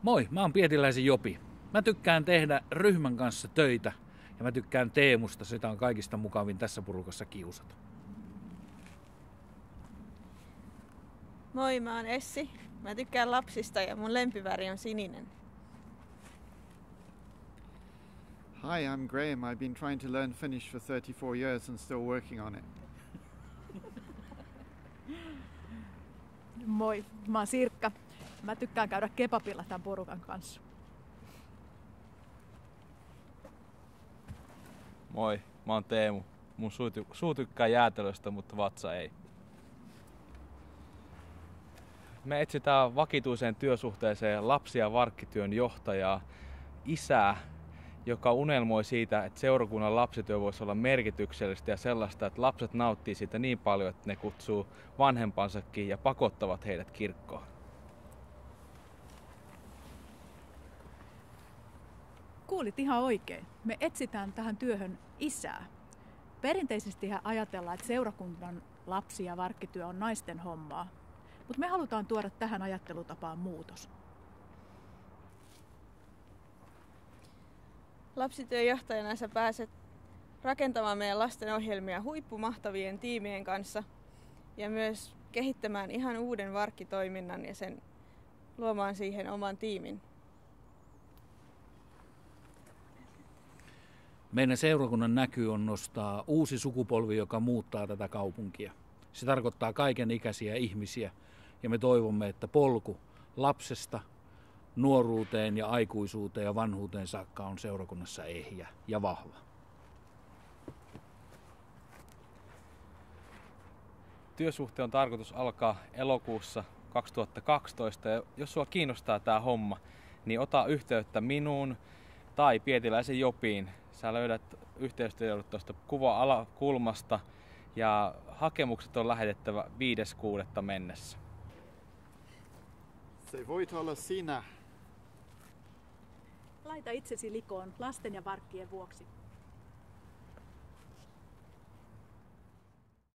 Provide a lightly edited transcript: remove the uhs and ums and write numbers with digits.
Moi, mä oon Pietiläisen Jopi. Mä tykkään tehdä ryhmän kanssa töitä ja mä tykkään Teemusta. Sitä on kaikista mukavin tässä porukassa kiusata. Moi, mä oon Essi. Mä tykkään lapsista ja mun lempiväri on sininen. Hi, I'm Graham. I've been trying to learn Finnish for 34 years and still working on it. Moi, mä oon Sirkka. Mä tykkään käydä kebabilla tämän porukan kanssa. Moi, mä oon Teemu. Mun suu tykkää jäätelöstä, mutta vatsa ei. Me etsitään vakituiseen työsuhteeseen lapsi- ja varkkityön johtajaa, isää, joka unelmoi siitä, että seurakunnan lapsityö voisi olla merkityksellistä ja sellaista, että lapset nauttii siitä niin paljon, että ne kutsuu vanhempansakin ja pakottavat heidät kirkkoon. Kuulit ihan oikein. Me etsitään tähän työhön isää. Perinteisesti ajatellaan, että seurakunnan lapsi- ja varkkityö on naisten hommaa. Mutta me halutaan tuoda tähän ajattelutapaan muutos. Lapsityöjohtajana sä pääset rakentamaan meidän lasten ohjelmia huippumahtavien tiimien kanssa ja myös kehittämään ihan uuden varkkitoiminnan ja sen luomaan siihen oman tiimin. Meidän seurakunnan näky on nostaa uusi sukupolvi, joka muuttaa tätä kaupunkia. Se tarkoittaa kaiken ikäisiä ihmisiä ja me toivomme, että polku lapsesta nuoruuteen ja aikuisuuteen ja vanhuuteen saakka on seurakunnassa ehjä ja vahva. Työsuhteen on tarkoitus alkaa elokuussa 2012 ja jos sua kiinnostaa tää homma, niin ota yhteyttä minuun tai Pietiläisen Jopiin. Sä löydät yhteystiedot tuosta kuva-alakulmasta ja hakemukset on lähetettävä 5.6. mennessä. Se voit olla sinä. Laita itsesi likoon lasten ja varkkien vuoksi.